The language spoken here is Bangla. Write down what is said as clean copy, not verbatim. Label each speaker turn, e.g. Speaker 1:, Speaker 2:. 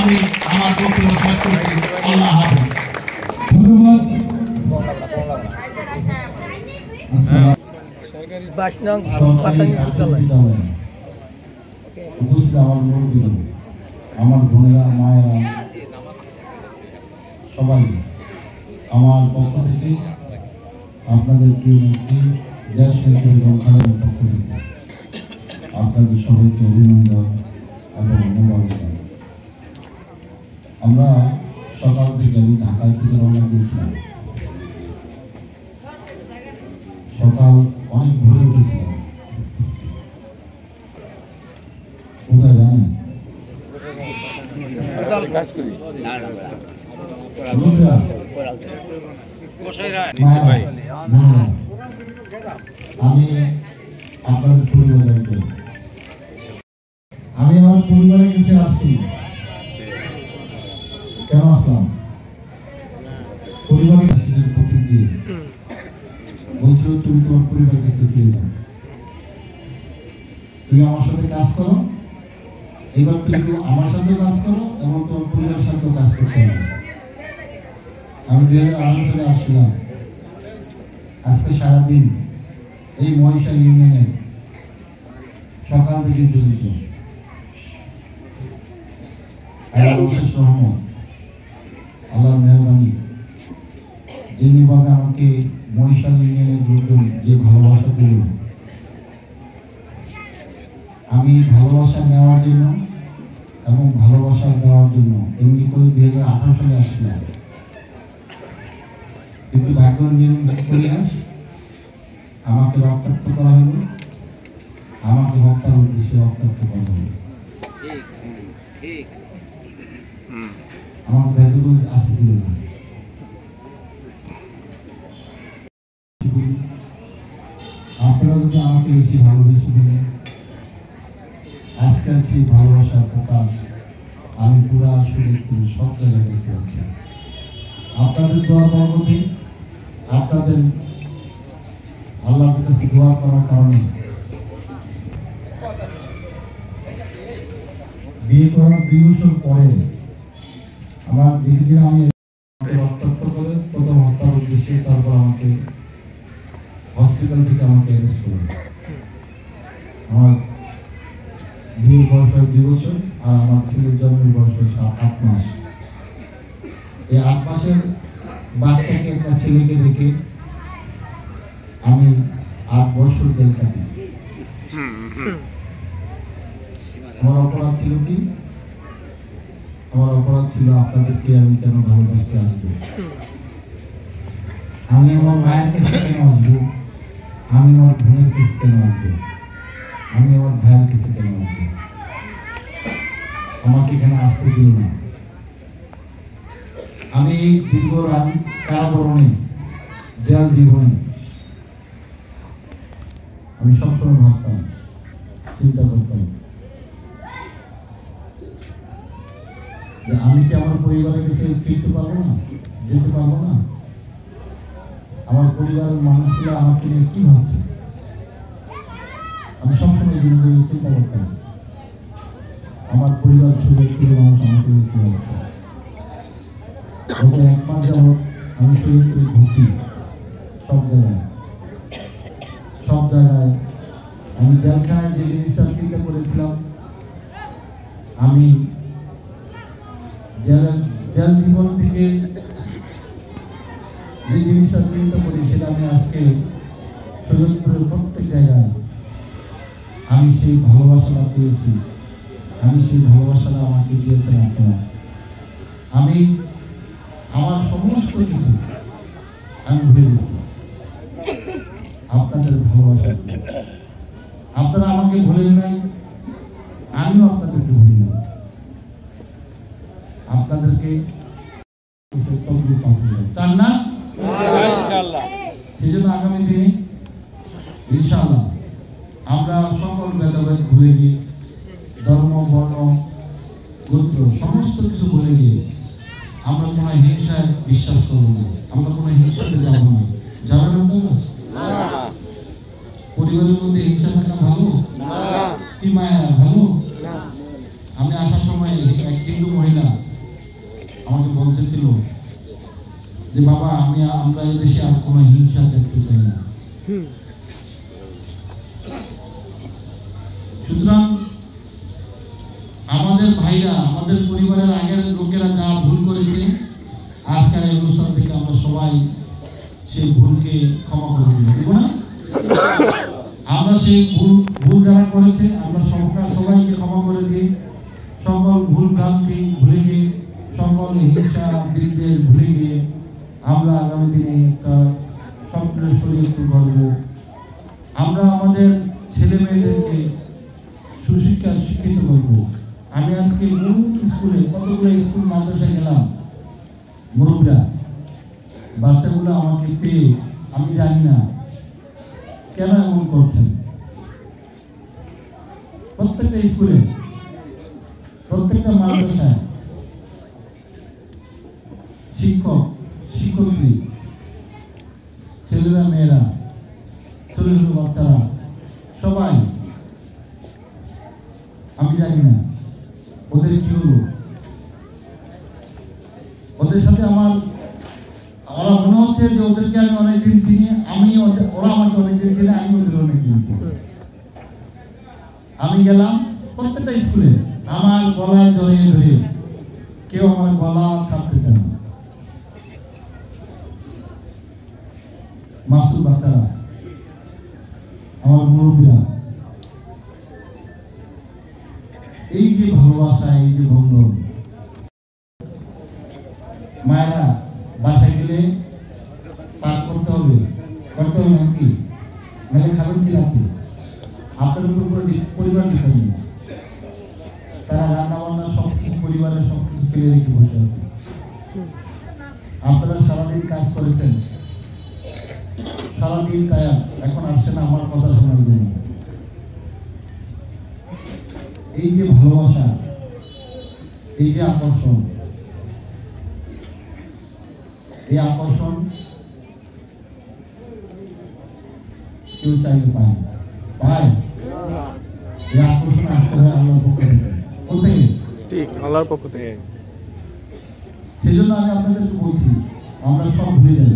Speaker 1: আমি আমার বক্তব্য শেষ করছি। আল্লাহ হাফেজ। ধন্যবাদ।
Speaker 2: আমার বোনেরা, মায়েরা, সবাই আমার পক্ষ থেকে আপনাদের প্রিয় মন্ত্রী দেশ এবং খালের পক্ষ থেকে আপনাদের সবাইকে অভিনন্দন এবং মোবারকবাদ। আমরা সকাল থেকে আমি ঢাকায় থেকে রওনা দিয়েছিলাম। সকাল অনেক ভোরে উঠেছিলাম। কোথায় জানেন? আমি আপনাদের পরিবারের একজন। আমি আমার পরিবারের কাছে আসছি। কেন আসলাম? পরিবারের কাছে প্রতীক দিয়ে বলছিল, তুমি তোমার পরিবারের কাছে ফিরে যাও, তুমি আমার সাথে কাজ করো। এবার তুমি আমার সাথে কাজ করো এবং তোমার পরিবারের সাথে কাজ করতে হবে। আমি 2018 সালে আসছিলাম। আজকে সারাদিন এই মহিষা ইউনিয়নের সকাল থেকে পর্যন্ত আল্লাহর মেহরবানি, যেভাবে আমাকে মহিষা ইউনিয়নের লোকজন যে ভালোবাসা দিল, আমি ভালোবাসা নেওয়ার জন্য এবং ভালোবাসা দেওয়ার জন্য এমনি করে 2018 সালে আসছিলাম। কিন্তু ভাগ্য পরিহাস, আমাকে রক্তাক্ত করা হলো, আমাকে হত্যার উদ্দেশ্যে রক্তাক্ত করা হলো। আমাকে ভেতরে আসতে দিল না। আপনারা যদি আমাকে বেশি ভালোবেসে দিলেন, আজকের সেই ভালোবাসার প্রকাশ আমি পুরা শরীর সব জায়গায় দেখতে পাচ্ছি। আপনাদের দোয়া বরকতে, আপনাদের আল্লাহর কাছে দোয়া করার কারণে বিয়ে করার 2 বছর পরে আমার যেদিন আমি রক্তাক্ত করে প্রথম হত্যার উদ্দেশ্যে, তারপর আমাকে হসপিটাল থেকে আমাকে অ্যারেস্ট করে। আমার বিয়ের বয়স হয় 2 বছর আর আমার ছেলের জন্মের বয়স হয় 8 মাস। এই 8 মাসের বাচ্চাকে, একটা ছেলেকে রেখে আমি 8 বছর জেল কাটি। আমার অপরাধ ছিল কি? আমার অপরাধ ছিল আপনাদেরকে আমি কেন ভালোবাসতে আসবো, আমি আমার মায়ের কাছে কেন আসবো, আমি আমার বোনের কাছে কেন আসবো, আমি আমার ভাইয়ের কাছে কেন আসবো। আমাকে এখানে আসতে দিল না। আমি এই দীর্ঘ কারাবরণে, জেল জীবনে আমি সবসময় ভাবতাম, চিন্তা করতাম যে আমি কি আমার পরিবারের কাছে ফিরতে পারবো না, যেতে পারবো না। আমার পরিবারের মানুষগুলো আমাকে নিয়ে কি ভাবছে, আমি সবসময় জিনিসগুলো চিন্তা করতাম। আমার পরিবার ছেলে মানুষ আমাকে নিয়ে কি ভাবছে। গত 1 মাস যাবৎ আমি শরীর ঘুরছি সব জায়গায়। আমি জেলখানায় যে জিনিসটা চিন্তা করেছিলাম, আমি জেল জীবন থেকে যে জিনিসটা চিন্তা করি, সেটা আমি আজকে শরীয়তপুরের প্রত্যেক জায়গায় আমি সেই ভালোবাসাটা পেয়েছি। আমি সেই ভালোবাসাটা আমাকে দিয়েছেন আপনারা। আমি আমার সমস্ত কিছু আমি ভুলে গেছি আপনাদের ভালোবাসা। আপনারা আমাকে ভুলেন নাই, আমিও আপনাদেরকে ভুলি নাই। আপনাদেরকে চান না? সেই জন্য আগামী দিনে ইনশাআল্লাহ আমরা সকল ভেদাভেদ ভুলে গিয়ে, ধর্ম, বর্ণ, গোত্র সমস্ত কিছু ভুলে গিয়ে আমরা কোনো হিংসায় বিশ্বাস করবো না, আমরা কোনো হিংসাতে যাবো না। যাবেন না? পরিবারের মধ্যে হিংসা থাকা ভালো কি মায়া ভালো? আমি আসার সময় এক হিন্দু মহিলা আমাকে বলতেছিল যে বাবা আমরা এই দেশে আর কোনো হিংসা দেখতে চাই না। সুতরাং আমাদের ভাইরা, আমাদের পরিবারের আগের লোকেরা যা ভুল করেছে, আজকের এই অনুষ্ঠান থেকে আমরা সবাই সেই ভুলকে ক্ষমা করে দিব না? আমরা সেই ভুল যারা করেছে আমরা সবাইকে ক্ষমা করে দিই, সকল ভুল ভ্রান্তি ভুলে গিয়ে, সকল হিংসা বিদ্বেষ ভুলে গিয়ে আমরা আগামী দিনে একটা স্বপ্নের শরীর করব। আমরা আমাদের ছেলে মেয়েদেরকে সুশিক্ষা শিক্ষিত করব। আমি আজকে স্কুলে কতগুলো স্কুল মাদ্রাসায় গেলাম, মুরব্বীরা বাচ্চাগুলো আমাকে পেয়ে, আমি জানি না কেন এমন করছেন। প্রত্যেকটা স্কুলে, প্রত্যেকটা মাদ্রাসায় শিক্ষক শিক্ষকই, ছেলেরা মেয়েরা, ছোট ছোট বাচ্চারা সবাই, আমি জানি না ওদের কি হলো। ওদের সাথে আমার মনে হচ্ছে যে ওদেরকে আমি অনেকদিন চিনি, ওরা আমাকে অনেকদিন চিনি, আমি ওদের অনেকদিন চিনি। আমি গেলাম প্রত্যেকটা স্কুলে, আমার গলা জড়িয়ে ধরে, কেউ আমার গলা ছাড়তে চায় না। মাসুম বাচ্চারা, আমার মুরব্বীরা, এই যে ভালোবাসা, এই যে বন্ধন। মায়েরা বাসায় গেলে পাক করতে হবে নাকি? নাহলে খাবেন কি রাতে? আপনার উপর পরিবার ডিপেন্ড। তারা রান্না বান্না সবকিছু, পরিবারের সবকিছু ফেলে রেখে বসে আছে। আপনারা সারাদিন কাজ করেছেন, সারাদিন কায়া, এখন আসছেন আমার কথা শোনার জন্য। এই যে ভালোবাসা, এই যে আকর্ষণ, এই আকর্ষণ কেউ চাইলে পায়, এই আকর্ষণ আসতে হয় আল্লাহর পক্ষ থেকে।
Speaker 3: ঠিক, আল্লাহর পক্ষ থেকে।
Speaker 2: সেই জন্য আমি আপনাদেরকে বলছি, আমরা সব ভুলে যাই।